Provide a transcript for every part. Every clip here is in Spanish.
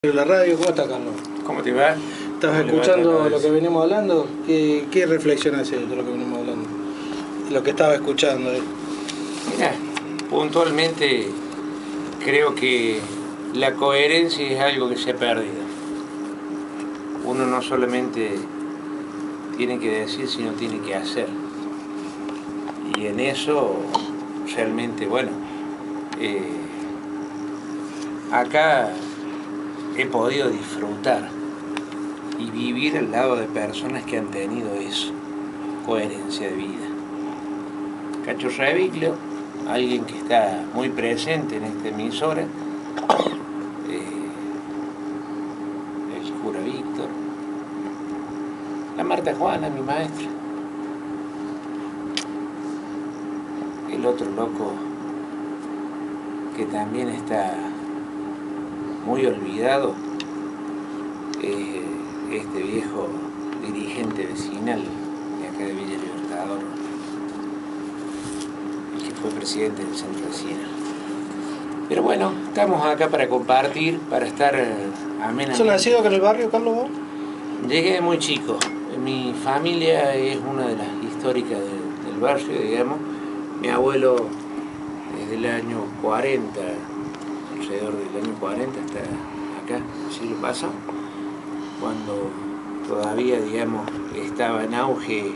La radio, ¿cómo está, Carlos? ¿Cómo te va? ¿Estabas escuchando lo que venimos hablando? ¿Qué reflexión haces de lo que venimos hablando? Lo que estaba escuchando. Mira, puntualmente creo que la coherencia es algo que se ha perdido. Uno no solamente tiene que decir, sino tiene que hacer. Y en eso, realmente, bueno, acá he podido disfrutar y vivir al lado de personas que han tenido eso, coherencia de vida. Cacho Reviglio, alguien que está muy presente en esta emisora, el cura Víctor, la Marta Juana, mi maestra, el otro loco que también está muy olvidado, este viejo dirigente vecinal de acá de Villa Libertador, que fue presidente del centro vecinal. Pero bueno, estamos acá para compartir, para estar amenamente. ¿Sos nacido acá en el barrio, Carlos, vos? Llegué de muy chico. Mi familia es una de las históricas del barrio, digamos. Mi abuelo desde el año 40, alrededor del año 40 hasta acá, siglo pasado, cuando todavía, digamos, estaba en auge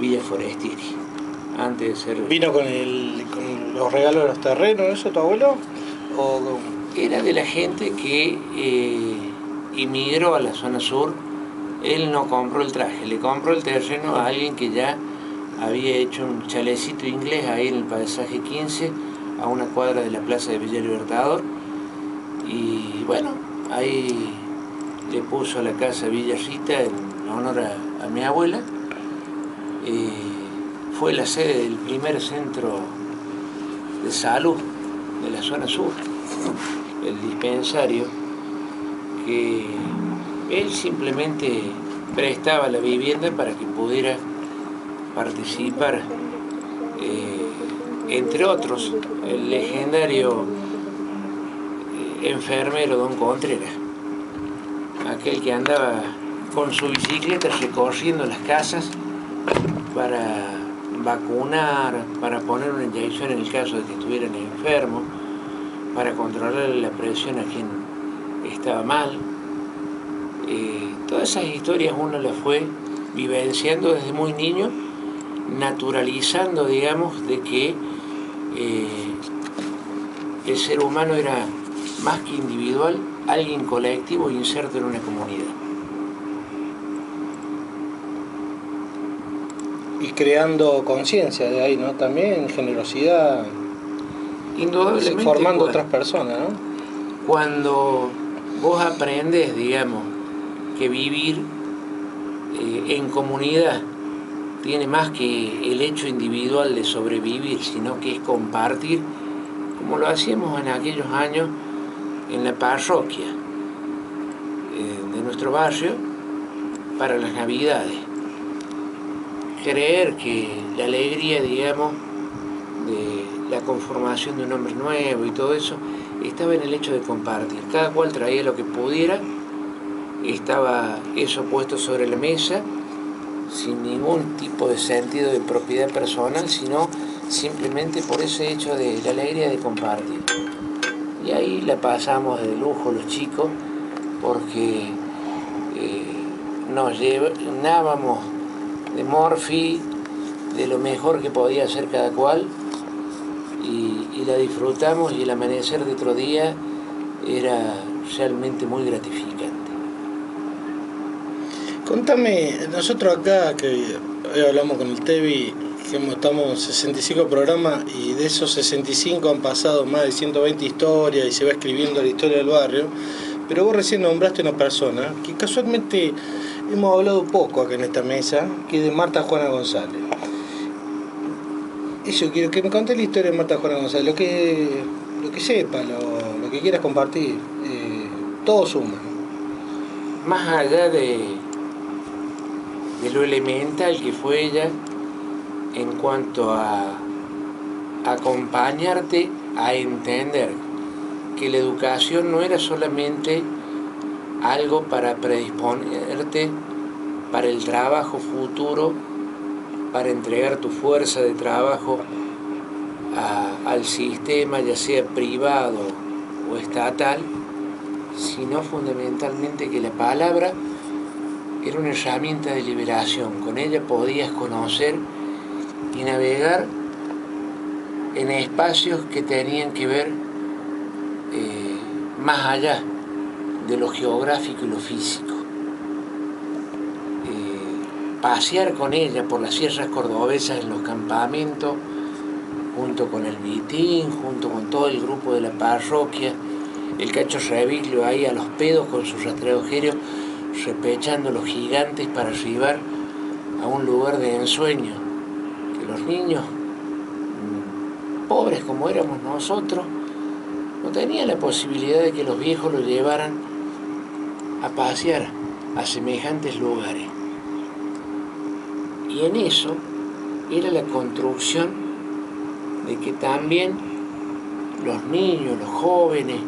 Villa Forestieri, antes de ser... ¿Vino con los regalos de los terrenos, eso, tu abuelo? Era de la gente que emigró a la zona sur. Él no compró el traje, le compró el terreno a alguien que ya había hecho un chalecito inglés ahí en el pasaje 15, a una cuadra de la plaza de Villa Libertador. Y bueno, ahí le puso a la casa Villa Rita en honor a mi abuela. Fue la sede del primer centro de salud de la zona sur, el dispensario, que él simplemente prestaba la vivienda para que pudiera participar, entre otros, el legendario enfermero Don Contreras, aquel que andaba con su bicicleta recorriendo las casas para vacunar, para poner una inyección en el caso de que estuvieran enfermos, para controlar la presión a quien estaba mal. Todas esas historias uno las fue vivenciando desde muy niño, naturalizando, digamos, de que el ser humano era más que individual, alguien colectivo inserto en una comunidad. Y creando conciencia de ahí, ¿no? También generosidad. Indudablemente. Formando otras personas, ¿no? Cuando vos aprendes, digamos, que vivir en comunidad tiene más que el hecho individual de sobrevivir, sino que es compartir, como lo hacíamos en aquellos años en la parroquia de nuestro barrio para las Navidades. Creer que la alegría, digamos, de la conformación de un hombre nuevo y todo eso, estaba en el hecho de compartir. Cada cual traía lo que pudiera, estaba eso puesto sobre la mesa, sin ningún tipo de sentido de propiedad personal, sino simplemente por ese hecho de la alegría de compartir. Y ahí la pasamos de lujo los chicos, porque nos llenábamos de morfi, de lo mejor que podía hacer cada cual, y la disfrutamos, y el amanecer de otro día era realmente muy gratificante. Contame, nosotros acá, que hoy hablamos con el Tevi, que estamos en 65 programas, y de esos 65 han pasado más de 120 historias, y se va escribiendo la historia del barrio, pero vos recién nombraste una persona que casualmente hemos hablado poco acá en esta mesa, que es de Marta Juana González. Eso, quiero que me conté la historia de Marta Juana González, lo que sepa, lo que quieras compartir, todo suma. Más allá de lo elemental que fue ella en cuanto a acompañarte a entender que la educación no era solamente algo para predisponerte para el trabajo futuro, para entregar tu fuerza de trabajo al sistema, ya sea privado o estatal, sino fundamentalmente que la palabra era una herramienta de liberación. Con ella podías conocer y navegar en espacios que tenían que ver más allá de lo geográfico y lo físico. Pasear con ella por las sierras cordobesas en los campamentos, junto con el Vitín, junto con todo el grupo de la parroquia, el Cacho Reviglio ahí a los pedos con sus rastreojeros, repechando los gigantes para arribar a un lugar de ensueño, que los niños, pobres como éramos nosotros, no tenían la posibilidad de que los viejos lo llevaran a pasear a semejantes lugares. Y en eso era la construcción de que también los niños, los jóvenes,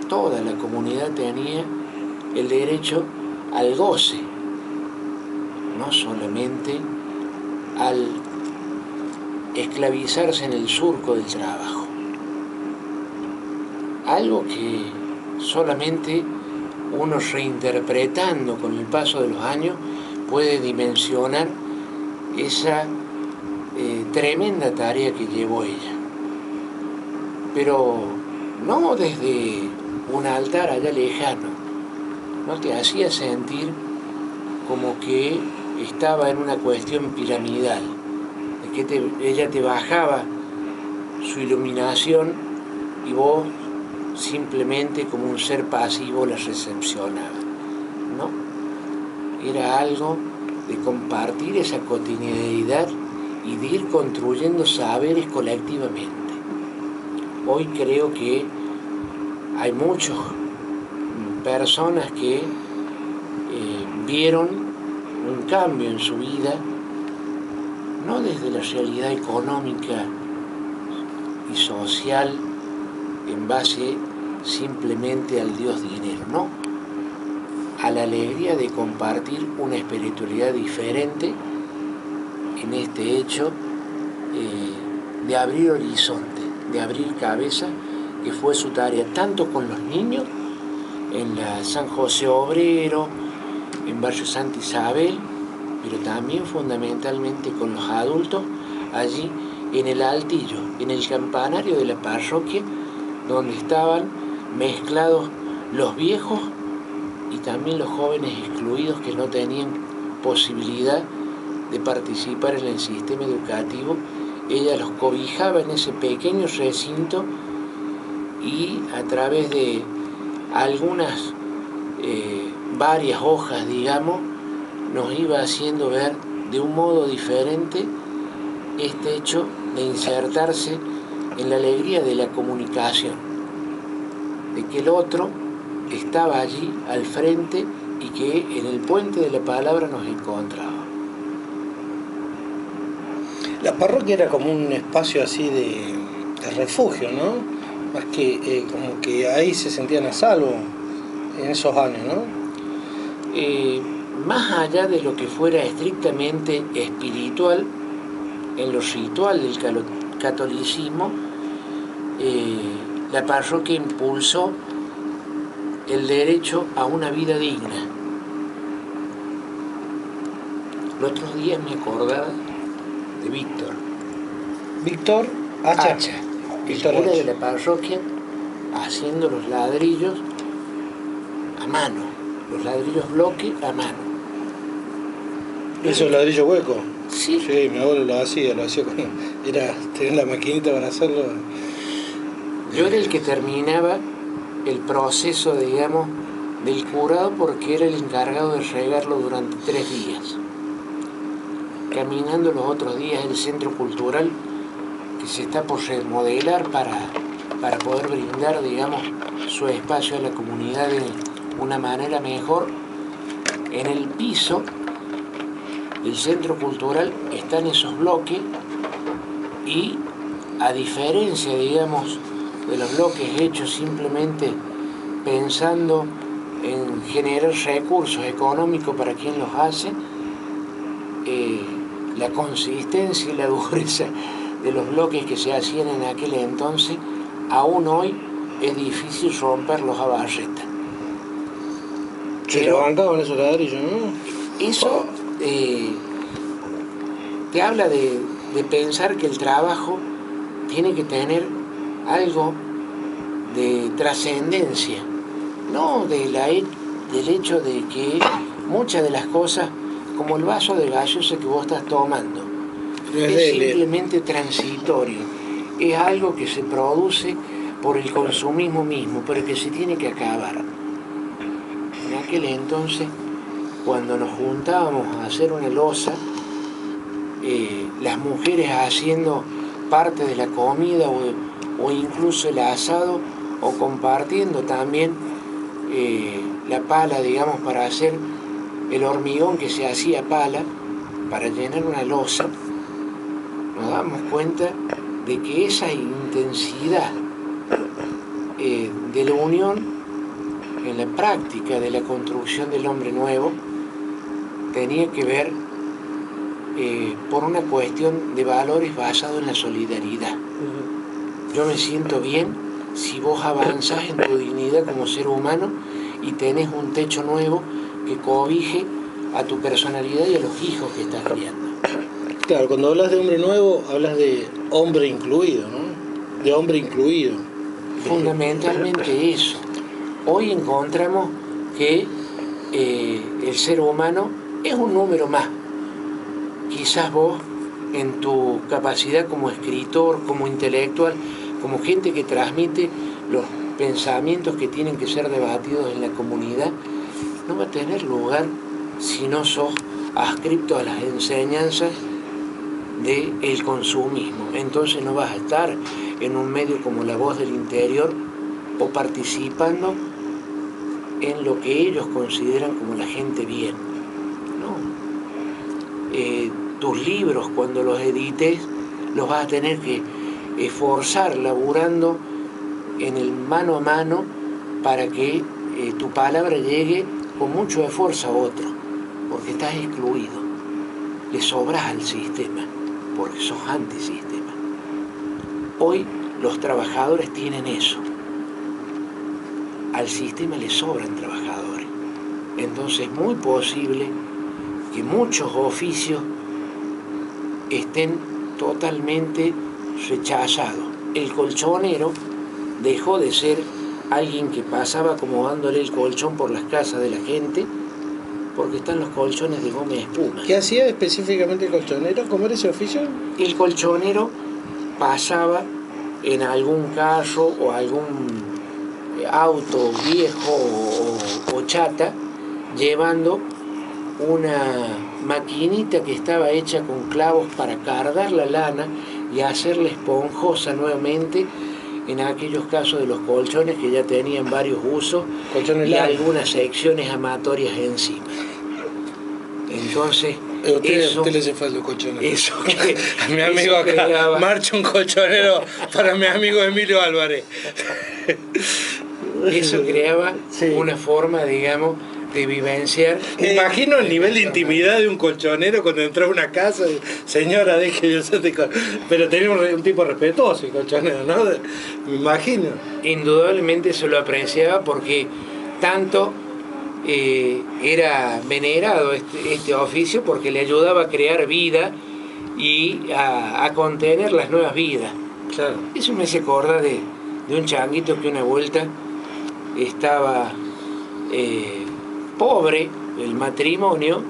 toda la comunidad tenía el derecho al goce, no solamente al esclavizarse en el surco del trabajo. Algo que solamente uno reinterpretando con el paso de los años puede dimensionar esa tremenda tarea que llevó ella. Pero no desde un altar allá lejano, no te hacía sentir como que estaba en una cuestión piramidal, de que ella te bajaba su iluminación y vos simplemente como un ser pasivo la recepcionabas. No, era algo de compartir esa cotidianidad y de ir construyendo saberes colectivamente. Hoy creo que hay muchas personas que vieron un cambio en su vida, no desde la realidad económica y social en base simplemente al Dios dinero, no, a la alegría de compartir una espiritualidad diferente en este hecho de abrir horizonte, de abrir cabeza, que fue su tarea tanto con los niños en la San José Obrero, en Barrio Santa Isabel, pero también fundamentalmente con los adultos allí en el altillo, en el campanario de la parroquia, donde estaban mezclados los viejos y también los jóvenes excluidos que no tenían posibilidad de participar en el sistema educativo. Ella los cobijaba en ese pequeño recinto y a través de algunas varias hojas, digamos, nos iba haciendo ver de un modo diferente este hecho de insertarse en la alegría de la comunicación, de que el otro estaba allí al frente y que en el puente de la palabra nos encontraba. La parroquia era como un espacio así de refugio, ¿no? Más que como que ahí se sentían a salvo en esos años, ¿no? Más allá de lo que fuera estrictamente espiritual, en lo ritual del catolicismo, la parroquia impulsó el derecho a una vida digna. Los otros días me acordaba de Víctor. Víctor Hacha. El cura de la parroquia, haciendo los ladrillos a mano, los ladrillos bloque a mano. ¿Eso es ladrillo hueco? Sí. Sí, mi abuelo lo hacía cuando era tener la maquinita para hacerlo. Yo era el que terminaba el proceso, digamos, del curado porque era el encargado de regarlo durante 3 días. Caminando los otros días el centro cultural que se está por remodelar para poder brindar, digamos, su espacio a la comunidad de una manera mejor. En el piso del centro cultural están esos bloques y a diferencia, digamos, de los bloques hechos simplemente pensando en generar recursos económicos para quien los hace, la consistencia y la dureza de los bloques que se hacían en aquel entonces, aún hoy es difícil romperlos a barreta. Se levantaban esos ladrillos, ¿no? Eso te habla de pensar que el trabajo tiene que tener algo de trascendencia, no del hecho de que muchas de las cosas, como el vaso de gaseosa que vos estás tomando, es simplemente transitorio, es algo que se produce por el consumismo mismo, pero que se tiene que acabar. En aquel entonces, cuando nos juntábamos a hacer una loza, las mujeres haciendo parte de la comida o incluso el asado, o compartiendo también la pala, digamos, para hacer el hormigón que se hacía pala, para llenar una loza, nos damos cuenta de que esa intensidad de la unión en la práctica de la construcción del hombre nuevo tenía que ver por una cuestión de valores basado en la solidaridad. Yo me siento bien si vos avanzás en tu dignidad como ser humano y tenés un techo nuevo que cobije a tu personalidad y a los hijos que estás criando. Claro, cuando hablas de hombre nuevo, hablas de hombre incluido, ¿no? De hombre incluido. Fundamentalmente eso. Hoy encontramos que el ser humano es un número más. Quizás vos, en tu capacidad como escritor, como intelectual, como gente que transmite los pensamientos que tienen que ser debatidos en la comunidad, no va a tener lugar si no sos adscripto a las enseñanzas del consumismo. Entonces no vas a estar en un medio como La Voz del Interior o participando en lo que ellos consideran como la gente bien. No. Tus libros, cuando los edites, los vas a tener que esforzar laburando en el mano a mano para que tu palabra llegue con mucho esfuerzo a otro, porque estás excluido, le sobras al sistema, porque sos antisistema. Hoy los trabajadores tienen eso, al sistema le sobran trabajadores, entonces es muy posible que muchos oficios estén totalmente rechazados. El colchonero dejó de ser alguien que pasaba acomodándole el colchón por las casas de la gente, porque están los colchones de goma y espuma. ¿Qué hacía específicamente el colchonero? ¿Cómo era ese oficio? El colchonero pasaba en algún carro o algún auto viejo o chata, llevando una maquinita que estaba hecha con clavos para cargar la lana y hacerla esponjosa nuevamente en aquellos casos de los colchones que ya tenían varios usos y algunas secciones amatorias encima. Entonces, usted le hace falta un colchonero. Eso que, a mi amigo acá, creaba... marcha un colchonero para mi amigo Emilio Álvarez. Eso creaba una forma, digamos, de vivenciar. Imagino el nivel de intimidad de un colchonero cuando entró a una casa. Señora, deje de usted. Pero tenía un tipo respetuoso el colchonero, ¿no? Me imagino. Indudablemente se lo apreciaba porque tanto era venerado este oficio, porque le ayudaba a crear vida y a contener las nuevas vidas. Claro. Eso me hace acordar de un changuito que una vuelta estaba pobre, el matrimonio,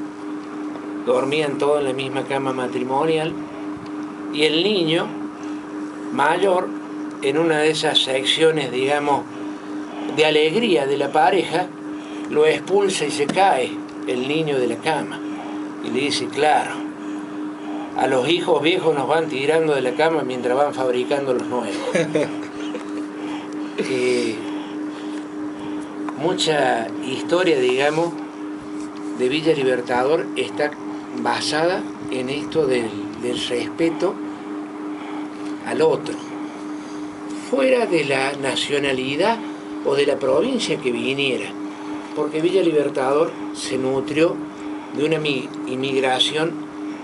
dormían todos en la misma cama matrimonial, y el niño mayor, en una de esas secciones, digamos, de alegría de la pareja, lo expulsa y se cae el niño de la cama. Y le dice, claro, a los hijos viejos nos van tirando de la cama mientras van fabricando los nuevos. Mucha historia, digamos, de Villa Libertador está basada en esto del respeto al otro, fuera de la nacionalidad o de la provincia que viniera, porque Villa Libertador se nutrió de una inmigración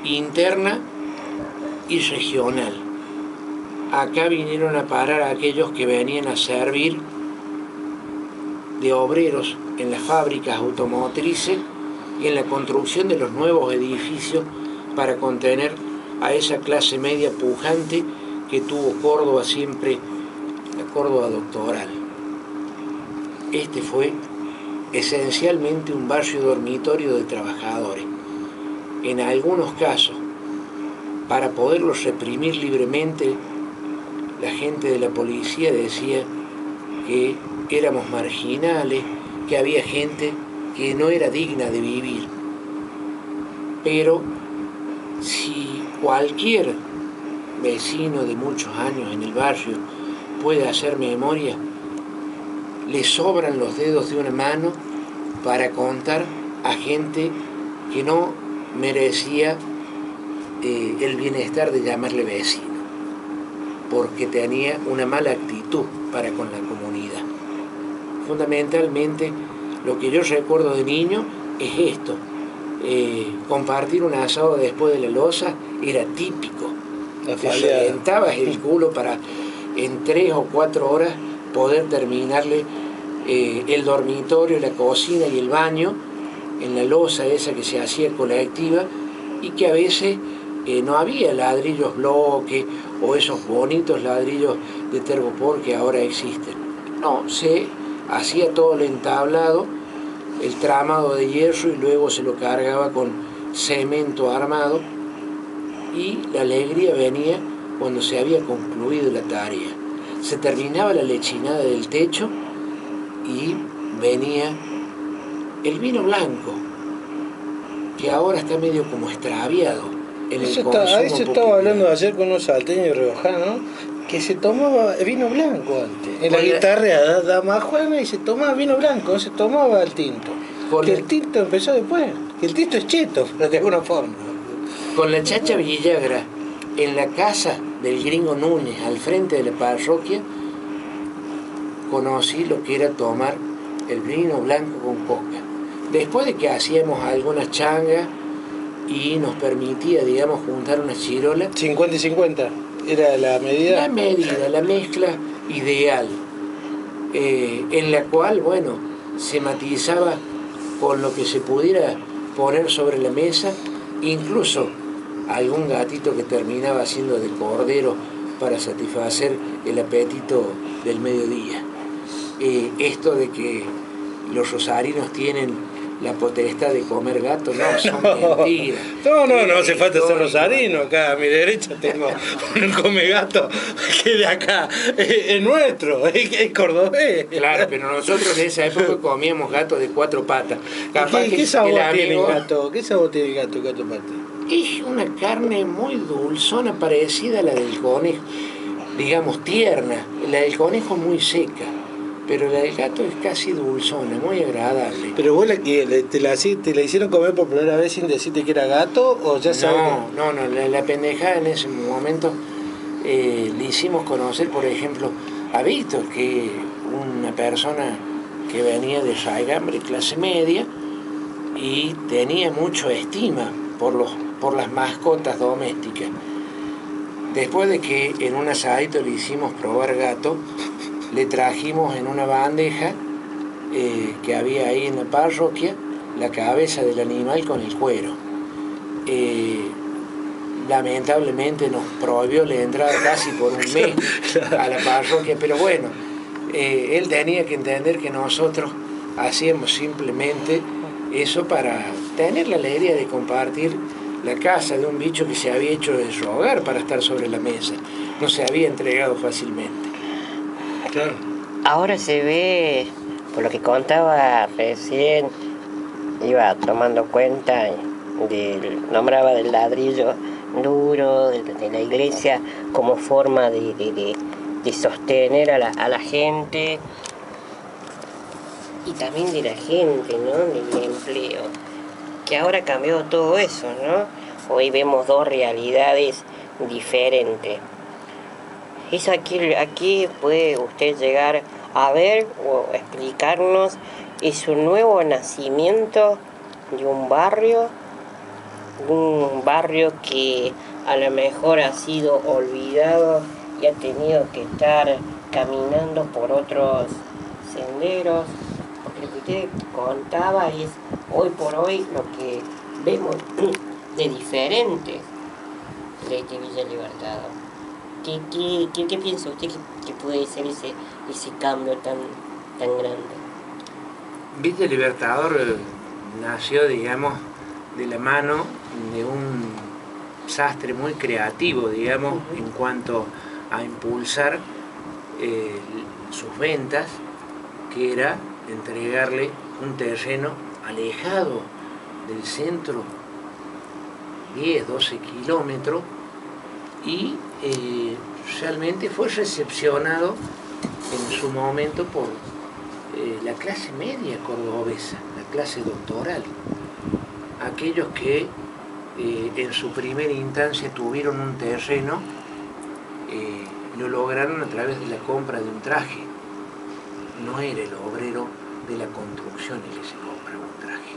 interna y regional. Acá vinieron a parar a aquellos que venían a servir de obreros en las fábricas automotrices y en la construcción de los nuevos edificios para contener a esa clase media pujante que tuvo Córdoba siempre, la Córdoba doctoral. Este fue esencialmente un barrio dormitorio de trabajadores. En algunos casos, para poderlos reprimir libremente, la gente de la policía decía que éramos marginales, que había gente que no era digna de vivir. Pero si cualquier vecino de muchos años en el barrio puede hacer memoria, le sobran los dedos de una mano para contar a gente que no merecía el bienestar de llamarle vecino, porque tenía una mala actitud para con la comunidad. Fundamentalmente, lo que yo recuerdo de niño es esto. Compartir un asado después de la loza era típico. Te reventabas el culo para en 3 o 4 horas poder terminarle el dormitorio, la cocina y el baño en la loza esa que se hacía colectiva, y que a veces no había ladrillos bloque o esos bonitos ladrillos de tergopor que ahora existen. No, se hacía todo el entablado, el tramado de hierro, y luego se lo cargaba con cemento armado, y la alegría venía cuando se había concluido la tarea. Se terminaba la lechinada del techo y venía el vino blanco, que ahora está medio como extraviado en el consumo popular. Eso estaba hablando ayer con unos salteños riojanos, que se tomaba vino blanco antes. En la guitarra dama Juana, y se tomaba vino blanco, no se tomaba el tinto. El tinto empezó después, que el tinto es cheto, de alguna forma. Con la Chacha Villagra, en la casa del Gringo Núñez, al frente de la parroquia, conocí lo que era tomar el vino blanco con coca. Después de que hacíamos algunas changas y nos permitía, digamos, juntar una chirola. 50 y 50, ¿era la medida? La medida, la mezcla ideal, en la cual, bueno, se matizaba con lo que se pudiera poner sobre la mesa, incluso algún gatito que terminaba haciendo de cordero para satisfacer el apetito del mediodía. Esto de que los rosarinos tienen la potestad de comer gato, no, son mentiras. No hace falta ser rosarino. Acá a mi derecha tengo un come gato que de acá es nuestro, es cordobés. Claro, pero nosotros en esa época comíamos gato de 4 patas. ¿Qué sabor tiene el gato? ¿Qué sabor tiene el gato de 4 patas? Es una carne muy dulzona, parecida a la del conejo, digamos tierna. La del conejo muy seca, pero la del gato es casi dulzona, muy agradable. ¿Pero vos te la hicieron comer por primera vez sin decirte que era gato, o ya sabes? No, la pendejada en ese momento le hicimos conocer, por ejemplo, a Víctor, que una persona que venía de raigambre, clase media, y tenía mucha estima por las mascotas domésticas. Después de que en un asadito le hicimos probar gato, le trajimos en una bandeja que había ahí en la parroquia la cabeza del animal con el cuero. Lamentablemente nos prohibió la entrada casi por un mes a la parroquia, pero bueno, él tenía que entender que nosotros hacíamos simplemente eso para tener la alegría de compartir la casa de un bicho que se había hecho de su hogar para estar sobre la mesa. No se había entregado fácilmente. Claro. Ahora se ve, por lo que contaba recién, iba tomando cuenta, nombraba del ladrillo duro de la iglesia como forma de sostener a la gente, y también de la gente, ¿no? Del empleo, que ahora ha cambiado todo eso, ¿no? Hoy vemos dos realidades diferentes. Aquí puede usted llegar a ver o explicarnos es un nuevo nacimiento de un barrio que a lo mejor ha sido olvidado y ha tenido que estar caminando por otros senderos, porque lo que usted contaba es hoy por hoy lo que vemos de diferente de Villa Libertador. ¿Qué piensa usted que puede ser ese cambio tan grande? Villa Libertador nació, digamos, de la mano de un sastre muy creativo, digamos, en cuanto a impulsar sus ventas, que era entregarle un terreno alejado del centro, 10, 12 kilómetros, y realmente fue recepcionado en su momento por la clase media cordobesa, la clase doctoral, aquellos que en su primera instancia tuvieron un terreno, lo lograron a través de la compra de un traje. No era el obrero de la construcción el que se compraba un traje.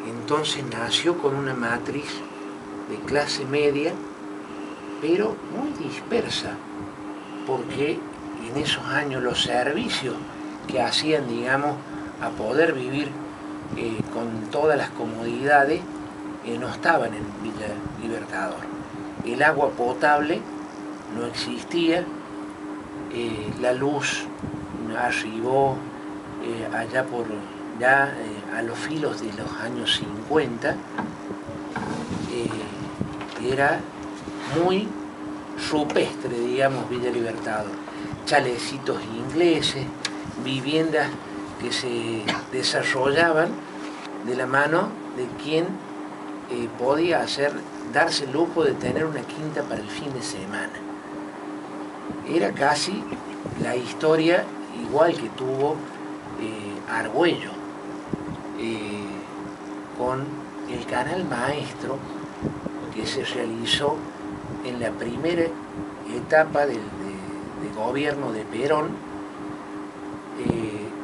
Entonces nació con una matriz de clase media, pero muy dispersa, porque en esos años los servicios que hacían, digamos, a poder vivir con todas las comodidades, no estaban en Villa Libertador. El agua potable no existía, la luz arribó allá por a los filos de los años 50, era muy rupestre, digamos, Villa Libertador. Chalecitos ingleses, viviendas que se desarrollaban de la mano de quien podía darse el lujo de tener una quinta para el fin de semana. Era casi la historia igual que tuvo Argüello, con el canal maestro que se realizó en la primera etapa de gobierno de Perón.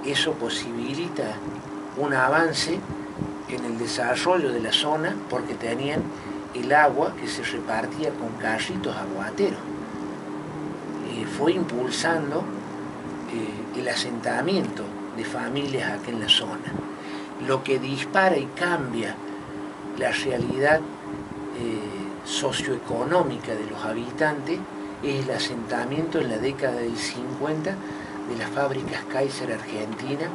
Eso posibilita un avance en el desarrollo de la zona, porque tenían el agua que se repartía con carritos aguateros. Fue impulsando el asentamiento de familias aquí en la zona. Lo que dispara y cambia la realidad socioeconómica de los habitantes es el asentamiento en la década del 50 de las fábricas Kaiser Argentina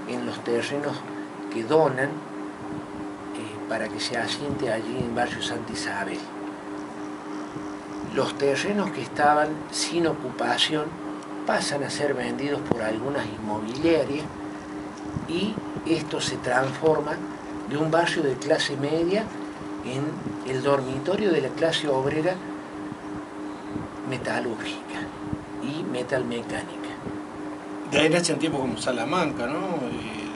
en los terrenos que donan para que se asiente allí en barrio Santa Isabel. Los terrenos que estaban sin ocupación pasan a ser vendidos por algunas inmobiliarias y esto se transforma de un barrio de clase media en el dormitorio de la clase obrera metalúrgica y metalmecánica. De ahí nace en tiempo como Salamanca, ¿no?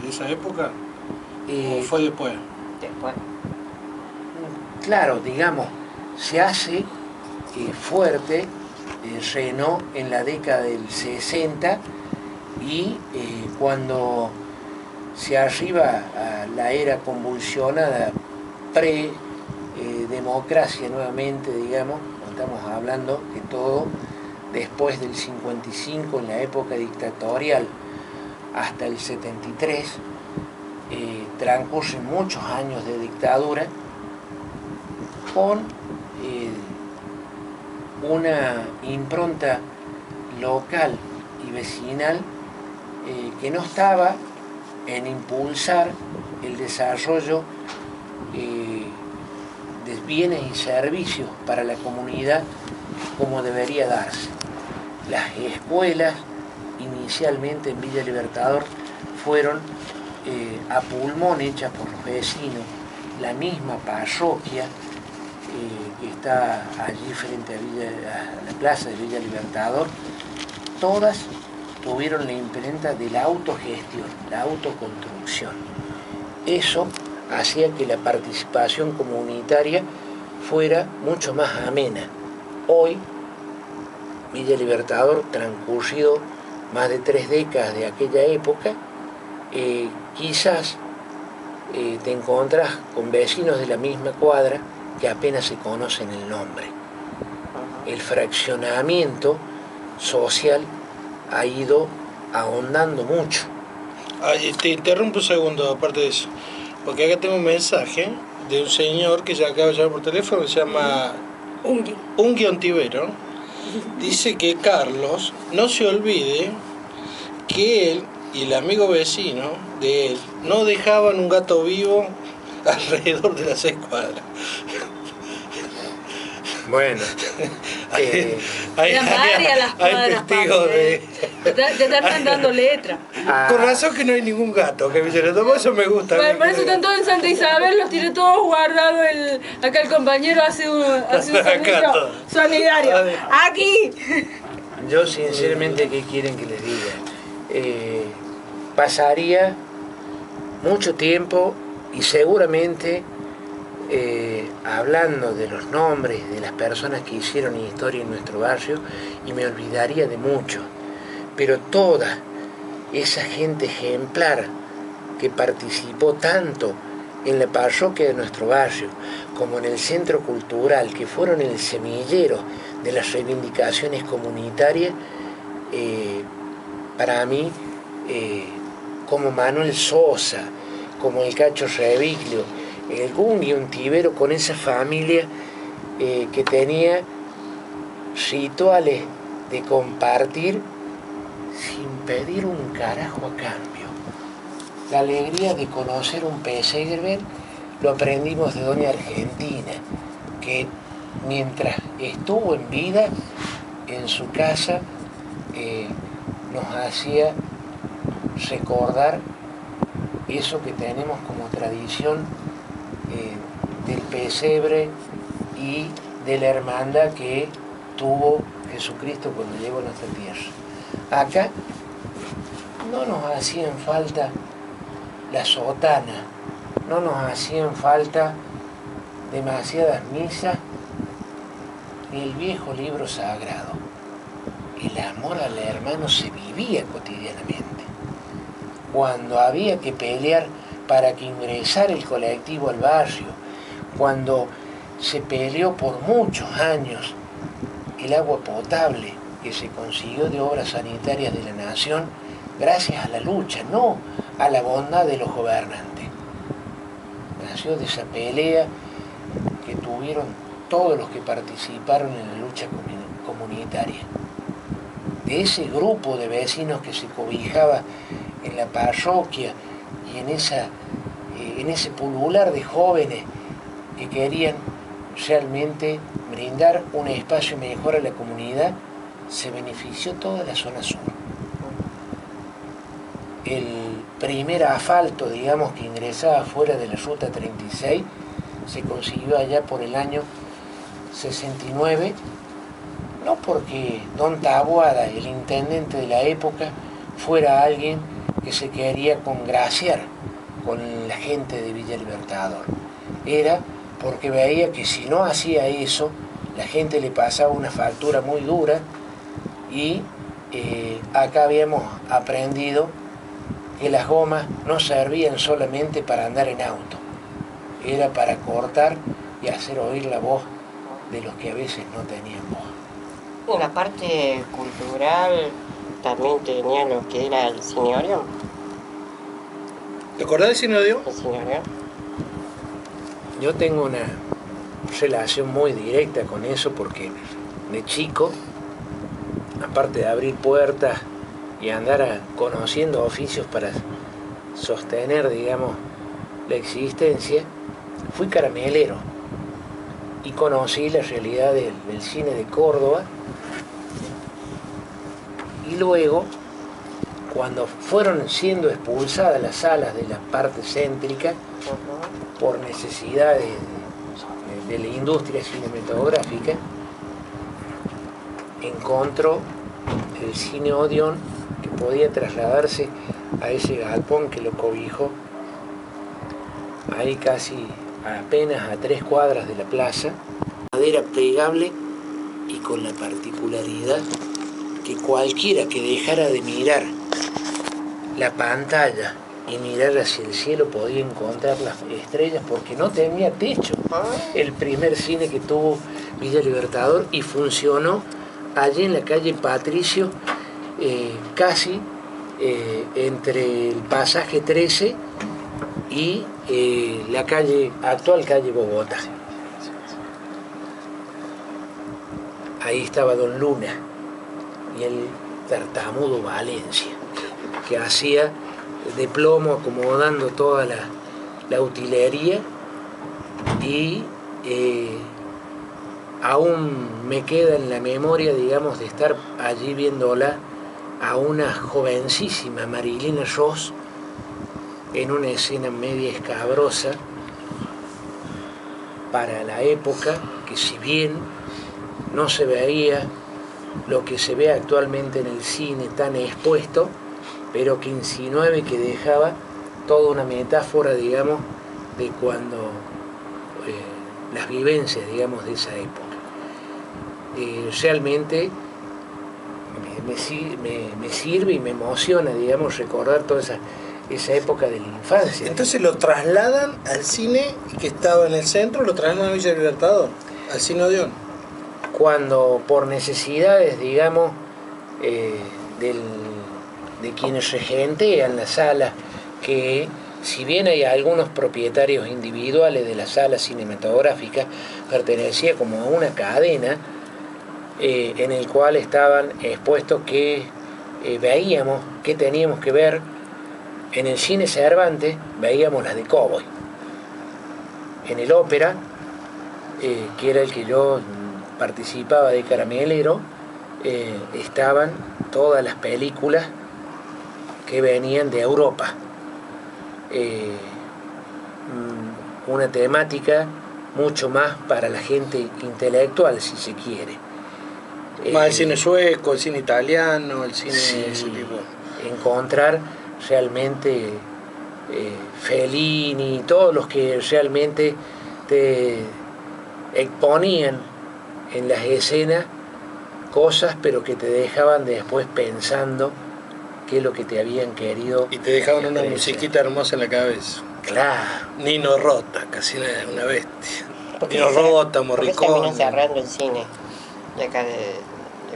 De esa época, ¿o fue después? Después. Claro, digamos, se hace fuerte Renault en la década del 60 y cuando se arriba a la era convulsionada pre-democracia nuevamente, digamos, estamos hablando que todo después del 55, en la época dictatorial, hasta el 73, transcurren muchos años de dictadura con una impronta local y vecinal que no estaba en impulsar el desarrollo de bienes y servicios para la comunidad como debería darse. Las escuelas inicialmente en Villa Libertador fueron a pulmón hechas por los vecinos, la misma parroquia que está allí frente a la plaza de Villa Libertador, todas tuvieron la imprenta de la autogestión, la autoconstrucción. Eso hacía que la participación comunitaria fuera mucho más amena. Hoy, Villa Libertador, transcurrido más de 3 décadas de aquella época, quizás te encontrás con vecinos de la misma cuadra que apenas se conocen el nombre. El fraccionamiento social ha ido ahondando mucho. Te interrumpo un segundo, aparte de eso, porque acá tengo un mensaje de un señor que ya acaba de llamar por teléfono, que se llama Ungi Ontivero. Dice que Carlos no se olvide que él y el amigo vecino de él no dejaban un gato vivo alrededor de las 6 cuadras. Bueno, hay testigos de... Te están mandando letra. Con razón que no hay ningún gato, que me todo eso me gusta. Bueno, por eso están todos en Santa Isabel, los tiene todos guardados. Acá el compañero hace un servicio solidario. ¡Aquí! Yo sinceramente, ¿qué quieren que les diga? Pasaría mucho tiempo y seguramente hablando de los nombres de las personas que hicieron historia en nuestro barrio y me olvidaría de mucho, pero toda esa gente ejemplar que participó tanto en la parroquia de nuestro barrio como en el centro cultural, que fueron el semillero de las reivindicaciones comunitarias, para mí, como Manuel Sosa, como el Cacho Reviglio, el Ungi Ontivero, con esa familia que tenía rituales de compartir sin pedir un carajo a cambio. La alegría de conocer un pesebre lo aprendimos de doña Argentina, que mientras estuvo en vida, en su casa, nos hacía recordar eso que tenemos como tradición del pesebre y de la hermandad que tuvo Jesucristo cuando llegó a nuestra tierra. Acá no nos hacían falta la sotana, no nos hacían falta demasiadas misas ni el viejo libro sagrado. El amor al hermano se vivía cotidianamente. Cuando había que pelear para que ingresara el colectivo al barrio, cuando se peleó por muchos años el agua potable que se consiguió de obras sanitarias de la nación, gracias a la lucha, no a la bondad de los gobernantes. Nació de esa pelea que tuvieron todos los que participaron en la lucha comunitaria. De ese grupo de vecinos que se cobijaba en la parroquia y en ese pulular de jóvenes que querían realmente brindar un espacio mejor a la comunidad, se benefició toda la zona sur. El primer asfalto, digamos, que ingresaba fuera de la ruta 36, se consiguió allá por el año 69, no porque don Taboada, el intendente de la época, fuera alguien que se quería congraciar con la gente de Villa Libertador. Era porque veía que si no hacía eso, la gente le pasaba una factura muy dura y acá habíamos aprendido que las gomas no servían solamente para andar en auto, era para cortar y hacer oír la voz de los que a veces no tenían voz. En la parte cultural también tenía lo que era el señorio. ¿Te acordás del señorio? El señorio. Yo tengo una relación muy directa con eso porque de chico, aparte de abrir puertas y andar conociendo oficios para sostener, digamos, la existencia, fui caramelero y conocí la realidad del cine de Córdoba. Y luego, cuando fueron siendo expulsadas las salas de la parte céntrica por necesidades de la industria cinematográfica, encontró el Cine Odeón que podía trasladarse a ese galpón que lo cobijó ahí casi apenas a 3 cuadras de la plaza, madera plegable y con la particularidad que cualquiera que dejara de mirar la pantalla y mirar hacia el cielo podía encontrar las estrellas porque no tenía techo. El primer cine que tuvo Villa Libertador y funcionó allí en la calle Patricio, casi entre el pasaje 13 y la actual calle Bogotá. Ahí estaba Don Luna y el tartamudo Valencia, que hacía de plomo acomodando toda la utilería, y aún me queda en la memoria, digamos, de estar allí viéndola a una jovencísima Marilena Ross en una escena media escabrosa para la época, que si bien no se veía lo que se ve actualmente en el cine tan expuesto, pero que insinuaba y que dejaba toda una metáfora, digamos, de cuando las vivencias, digamos, de esa época. Realmente me sirve y me emociona, digamos, recordar toda esa época de la infancia. Entonces lo trasladan al cine que estaba en el centro, lo trasladan a Villa Libertador, al Cine Odeón. Cuando por necesidades, digamos, de quienes regentean la sala, que si bien hay algunos propietarios individuales de las salas cinematográficas, pertenecía como a una cadena en el cual estaban expuestos que veíamos, que teníamos que ver. En el cine Cervantes veíamos las de Cowboy. En el Ópera, que era el que yo participaba de caramelero, estaban todas las películas que venían de Europa. Una temática mucho más para la gente intelectual, si se quiere. Más el cine sueco, el cine italiano, el cine Sí, de ese tipo. Encontrar realmente Fellini, todos los que realmente te exponían en las escenas cosas, pero que te dejaban después pensando qué es lo que te habían querido. Y te dejaban una expresar. musiquita hermosa en la cabeza. Claro. Nino Rota, casi una bestia. ¿Por qué Nino Rota, ¿Por qué terminan Morricone. cerrando el cine de acá de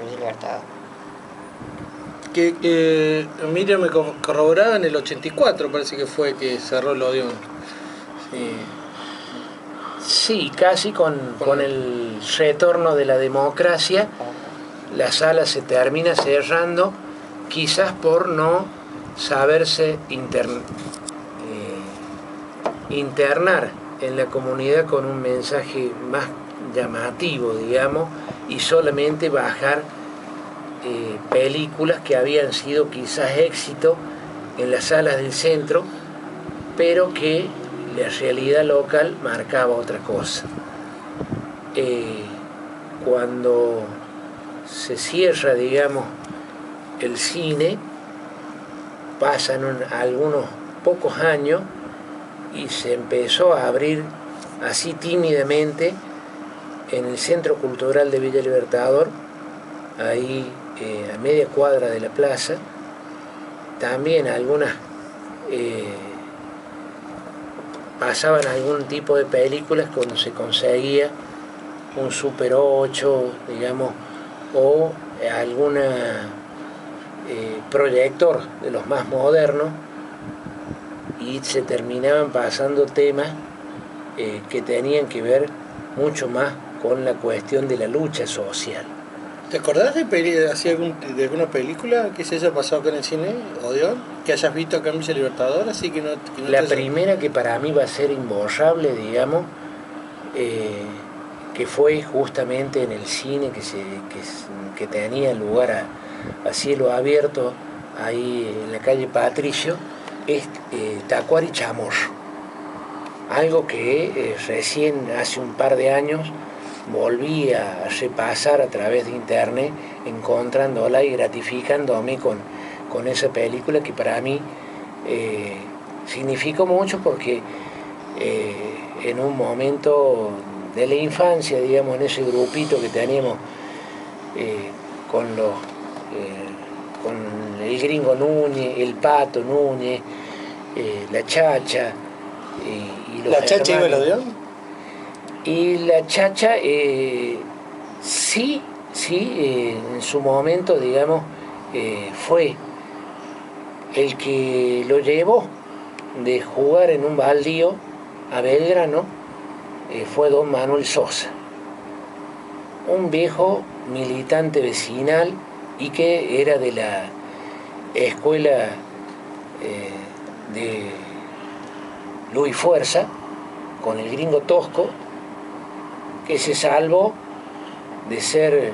Villa Libertador? Que Miriam me corroboraba en el 84, parece que fue que cerró el Odeón. Sí, casi con el retorno de la democracia, la sala se termina cerrando, quizás por no saberse internar en la comunidad con un mensaje más llamativo, digamos, y solamente bajar películas que habían sido quizás éxito en las salas del centro, pero que la realidad local marcaba otra cosa. Cuando se cierra, digamos, el cine, pasan algunos pocos años y se empezó a abrir así tímidamente en el Centro Cultural de Villa Libertador, ahí a media cuadra de la plaza, también algunas pasaban algún tipo de películas cuando se conseguía un Super 8, digamos, o alguna proyector de los más modernos, y se terminaban pasando temas que tenían que ver mucho más con la cuestión de la lucha social. ¿Te acordás de alguna película que se haya pasado acá en el cine Odeón? Que hayas visto acá en Villa Libertador, así que no La primera que para mí va a ser imborrable, digamos, que fue justamente en el cine que tenía lugar a cielo abierto, ahí en la calle Patricio, es Tacuary Chamorro. Algo que recién hace un par de años volví a repasar a través de internet, encontrándola y gratificándome con esa película que para mí significó mucho, porque en un momento de la infancia, digamos, en ese grupito que teníamos con el Gringo Núñez, el Pato Núñez, la Chacha y los ¿La Chacha iba al hermanos. avión? Y la Chacha, sí, en su momento, digamos, fue el que lo llevó de jugar en un baldío a Belgrano, fue don Manuel Sosa, un viejo militante vecinal y que era de la escuela de Luis Fuerza, con el gringo Tosco, que se salvó de ser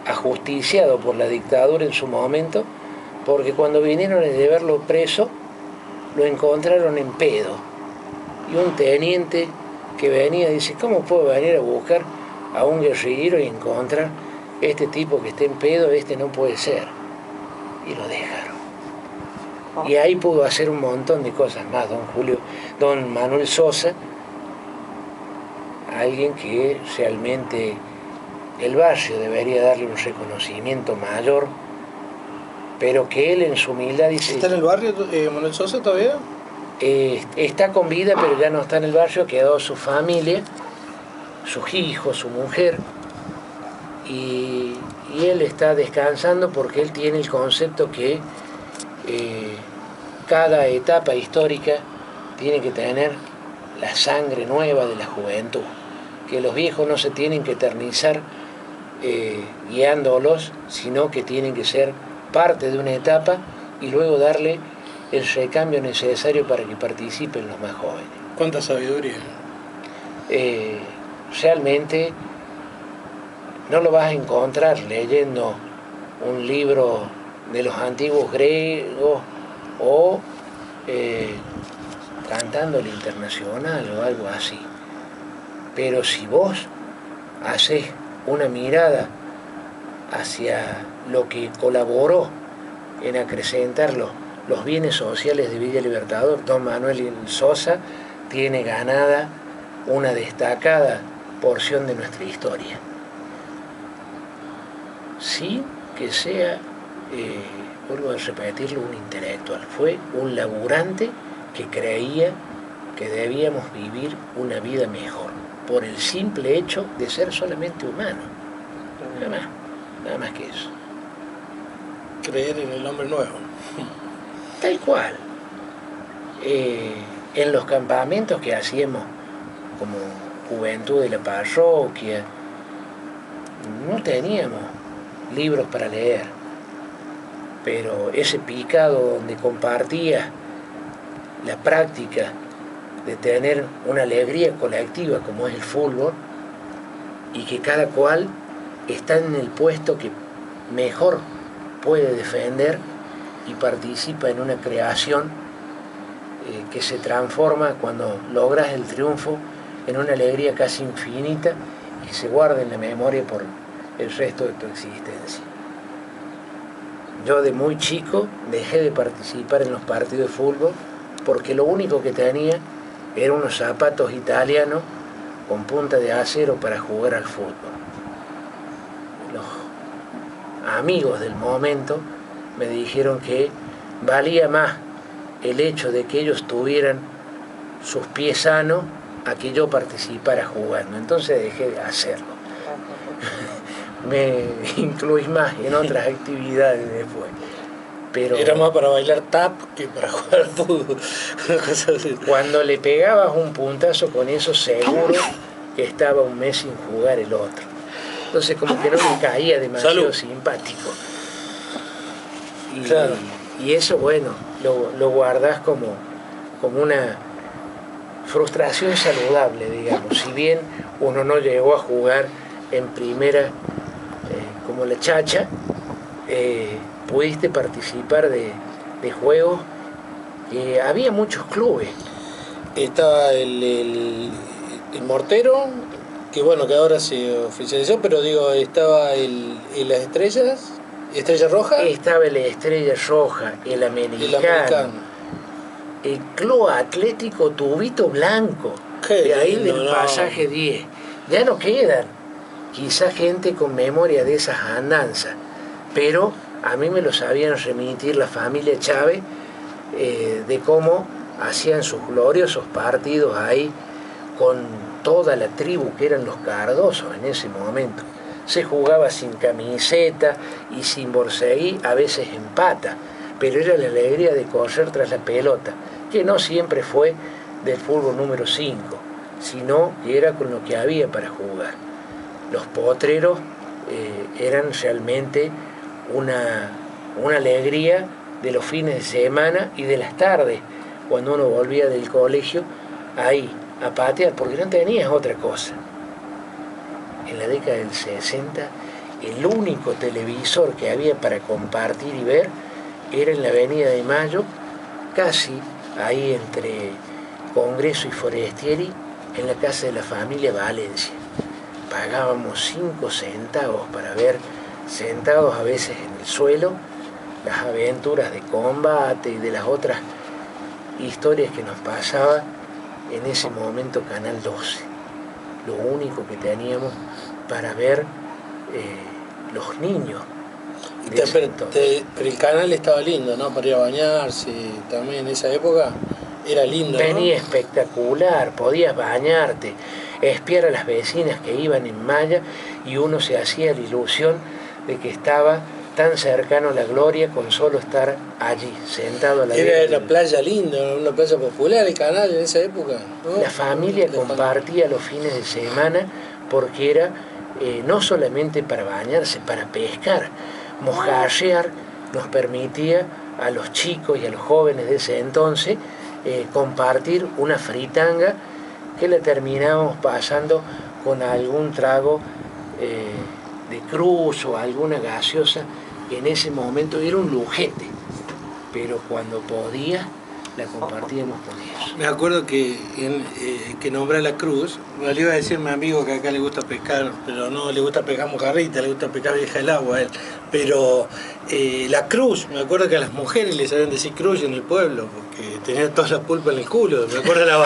ajusticiado por la dictadura en su momento, porque cuando vinieron a llevarlo preso, lo encontraron en pedo. Y un teniente que venía dice, ¿cómo puedo venir a buscar a un guerrillero y encontrar este tipo que está en pedo? Este no puede ser. Y lo dejaron. Y ahí pudo hacer un montón de cosas más, don Manuel Sosa, alguien que realmente el barrio debería darle un reconocimiento mayor, pero que él en su humildad dice... ¿Está en el barrio Manuel Sosa todavía? Está con vida, pero ya no está en el barrio, quedó su familia, sus hijos, su mujer, y él está descansando porque él tiene el concepto que cada etapa histórica tiene que tener la sangre nueva de la juventud, que los viejos no se tienen que eternizar guiándolos, sino que tienen que ser parte de una etapa y luego darle el recambio necesario para que participen los más jóvenes. ¿Cuánta sabiduría? Realmente no lo vas a encontrar leyendo un libro de los antiguos griegos o cantando el Internacional o algo así. Pero si vos haces una mirada hacia lo que colaboró en acrecentar los bienes sociales de Villa Libertador, don Manuel Sosa tiene ganada una destacada porción de nuestra historia. Sin que sea, vuelvo a repetirlo, un intelectual. Fue un laburante que creía que debíamos vivir una vida mejor, por el simple hecho de ser solamente humano. Nada más que eso. Creer en el hombre nuevo. Tal cual. En los campamentos que hacíamos como juventud de la parroquia, no teníamos libros para leer, pero ese picado donde compartía la práctica de tener una alegría colectiva como es el fútbol, y que cada cual está en el puesto que mejor puede defender y participa en una creación que se transforma cuando logras el triunfo en una alegría casi infinita y que se guarda en la memoria por el resto de tu existencia. Yo de muy chico dejé de participar en los partidos de fútbol porque lo único que tenía eran unos zapatos italianos con punta de acero para jugar al fútbol. Los amigos del momento me dijeron que valía más el hecho de que ellos tuvieran sus pies sanos a que yo participara jugando. Entonces dejé de hacerlo. Me incluí más en otras actividades después. Pero era más para bailar tap que para jugar al fútbol. Cuando le pegabas un puntazo con eso, seguro que estaba un mes sin jugar el otro. Entonces como que no me caía demasiado simpático. Y, claro. Y eso, bueno, lo guardás como una frustración saludable, digamos. Si bien uno no llegó a jugar en primera como la Chacha, pudiste participar de juegos que había muchos clubes. Estaba el Mortero, que bueno, que ahora se oficializó, pero digo, estaba las Estrellas, Estrella Roja. Estaba la Estrella Roja, el Americano. El Club Atlético Tubito Blanco, de ahí del pasaje 10. Ya no quedan, quizás gente con memoria de esas andanzas, pero a mí me lo sabían remitir la familia Chávez, de cómo hacían sus gloriosos partidos ahí con toda la tribu que eran los Cardosos en ese momento. Se jugaba sin camiseta y sin borseguí, a veces en pata, pero era la alegría de correr tras la pelota, que no siempre fue del fútbol número 5, sino que era con lo que había para jugar. Los potreros eran realmente una alegría de los fines de semana y de las tardes, cuando uno volvía del colegio, ahí, a patear, porque no tenías otra cosa. En la década del 60, el único televisor que había para compartir y ver era en la Avenida de Mayo, casi ahí entre Congreso y Forestieri, en la casa de la familia Valencia. Pagábamos 5 centavos para ver, sentados a veces en el suelo, las aventuras de combate y de las otras historias que nos pasaba en ese momento Canal 12. Lo único que teníamos para ver los niños. Pero el canal estaba lindo, ¿no? Para ir a bañarse, también en esa época era lindo, ¿no? Venía espectacular, podías bañarte, espiar a las vecinas que iban en malla y uno se hacía la ilusión de que estaba tan cercano a la gloria con solo estar allí, sentado a la Era la playa linda, una playa popular el canal en esa época, ¿no? La familia compartía los fines de semana porque era no solamente para bañarse, para pescar. Mojarrear nos permitía a los chicos y a los jóvenes de ese entonces compartir una fritanga que la terminábamos pasando con algún trago de cruz o alguna gaseosa, que en ese momento era un lujete, pero cuando podía la compartíamos con ellos. Me acuerdo que nombré la cruz, me lo iba a decir mi amigo que acá le gusta pescar, pero no le gusta pescar mojarrita, le gusta pescar vieja del agua a él. Pero la cruz, me acuerdo que a las mujeres les sabían decir cruz en el pueblo, porque tenían toda la pulpa en el culo. Me acuerdo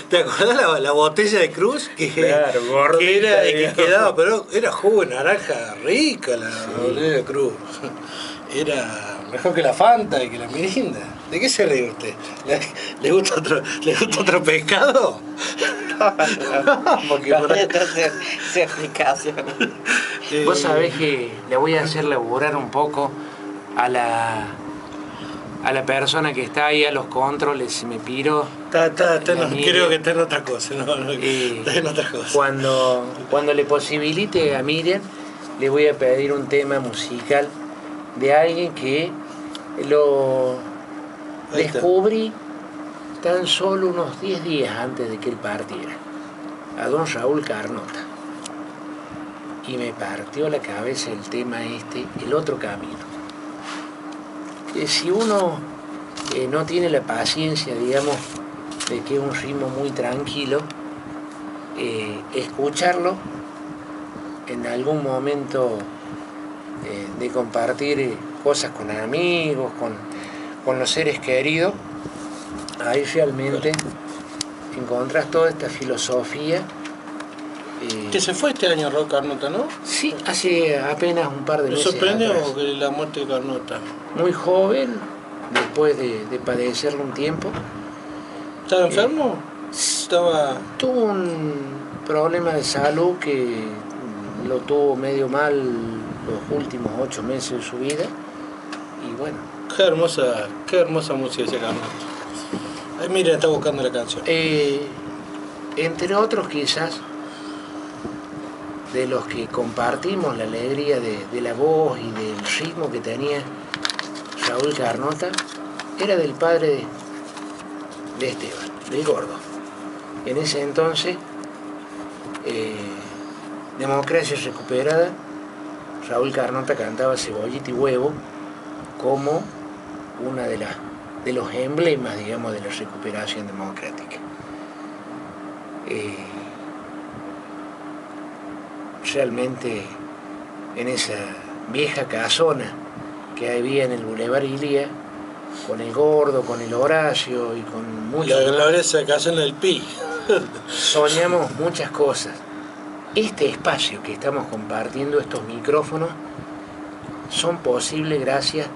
¿te acordás la botella de cruz? Claro, que era que quedaba, pero era jugo de naranja rica la botella de cruz. Era mejor que la Fanta y que la Mirinda. ¿De qué se ríe usted? ¿Le gusta otro pescado? Porque por ahí se explicación. Vos sabés que le voy a hacer laburar un poco a la persona que está ahí a los controles, si me piro. Creo que está en otra cosa. Está en otra cosa. Cuando le posibilite a Miriam, le voy a pedir un tema musical de alguien que lo descubrí tan solo unos 10 días antes de que él partiera, a don Raúl Carnota, y me partió la cabeza el tema El otro camino. Que si uno no tiene la paciencia, digamos, de que es un ritmo muy tranquilo, escucharlo en algún momento de compartir cosas con amigos, con los seres queridos, ahí realmente encontrás toda esta filosofía. Que se fue este año Raúl Carnota, ¿no? Sí, hace apenas un par de meses. ¿Me sorprendió atrás. la muerte de Carnota? Muy joven, después de padecerlo un tiempo. ¿Estaba enfermo? Tuvo un problema de salud que lo tuvo medio mal los últimos 8 meses de su vida. Y bueno. Qué hermosa música ese Carnota. Ay, mira, está buscando la canción. Entre otros quizás, de los que compartimos la alegría de la voz y del ritmo que tenía Raúl Carnota, era del padre de Esteban, del Gordo. En ese entonces, Democracia Recuperada, Raúl Carnota cantaba Cebollita y Huevo como una de los emblemas, digamos, de la recuperación democrática. Realmente en esa vieja casona que había en el Boulevard Ilía, con el Gordo, con el Horacio y con muchos... La gloriosa casona del Pi. Soñamos muchas cosas. Este espacio que estamos compartiendo, estos micrófonos, son posibles gracias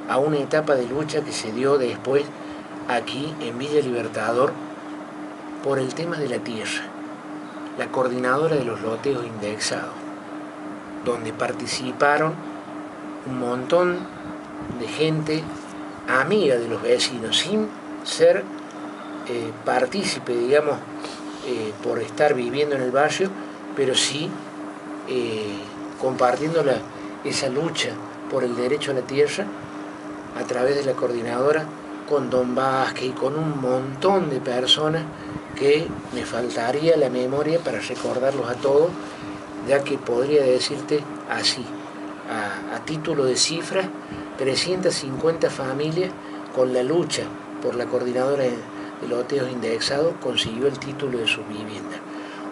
a una etapa de lucha que se dio después aquí en Villa Libertador por el tema de la tierra, la coordinadora de los loteos indexados, donde participaron un montón de gente amiga de los vecinos, sin ser partícipe, digamos, por estar viviendo en el barrio, pero sí compartiendo esa lucha por el derecho a la tierra a través de la coordinadora con Don Vázquez y con un montón de personas que me faltaría la memoria para recordarlos a todos, ya que podría decirte así, a título de cifra, 350 familias con la lucha por la coordinadora de loteos indexados consiguió el título de su vivienda.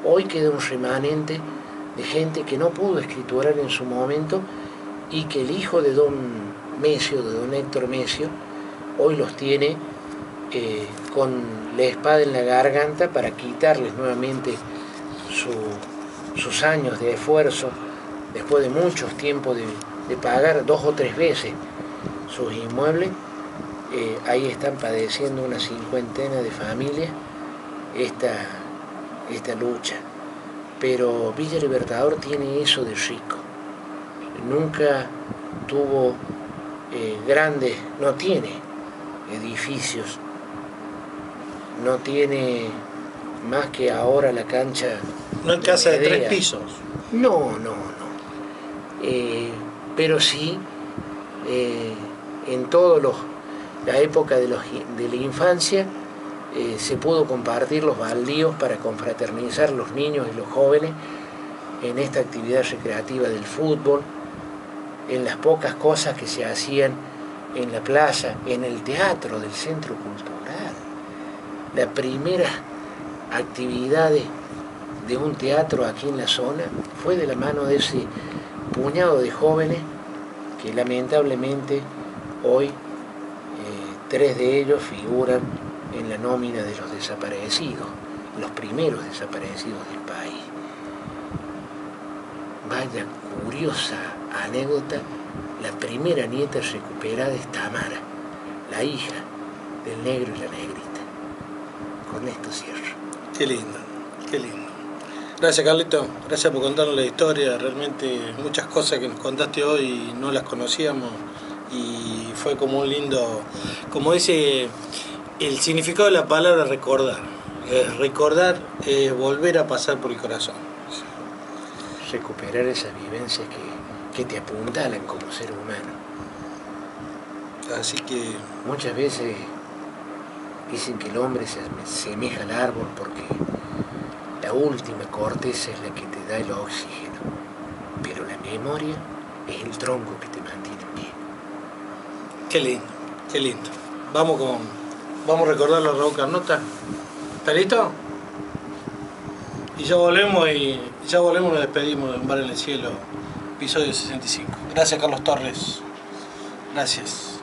Hoy queda un remanente de gente que no pudo escriturar en su momento y que el hijo de don Mesio, de don Héctor Mesio, hoy los tiene con la espada en la garganta para quitarles nuevamente sus años de esfuerzo, después de muchos tiempos de pagar 2 o 3 veces sus inmuebles. Ahí están padeciendo una cincuentena de familias esta lucha. Pero Villa Libertador tiene eso de rico. Nunca tuvo grandes, no tiene edificios, no tiene más que ahora la cancha. No en casa de 3 pisos. No. Pero sí, en todos la época de la infancia, se pudo compartir los baldíos para confraternizar los niños y los jóvenes en esta actividad recreativa del fútbol, en las pocas cosas que se hacían en la plaza, en el teatro del centro cultural. La primera actividad de un teatro aquí en la zona fue de la mano de ese puñado de jóvenes que lamentablemente hoy 3 de ellos figuran en la nómina de los desaparecidos, los primeros desaparecidos del país. Vaya curiosa anécdota, la primera nieta recuperada es Tamara, la hija del negro y la negrita. Con esto cierro. Qué lindo, qué lindo. Gracias, Carlito, gracias por contarnos la historia. Realmente muchas cosas que nos contaste hoy no las conocíamos y fue como un lindo, como dice el significado de la palabra recordar. Recordar es volver a pasar por el corazón. Recuperar esas vivencias que te apuntalan como ser humano. Así que muchas veces dicen que el hombre se asemeja al árbol porque la última corteza es la que te da el oxígeno, pero la memoria es el tronco que te mantiene en pie. Qué lindo, qué lindo. Vamos a recordar la Raúl Carnota. ¿Está listo? Y ya volvemos y nos despedimos de Un Bar en el Cielo, episodio 65. Gracias, Carlos Torres. Gracias.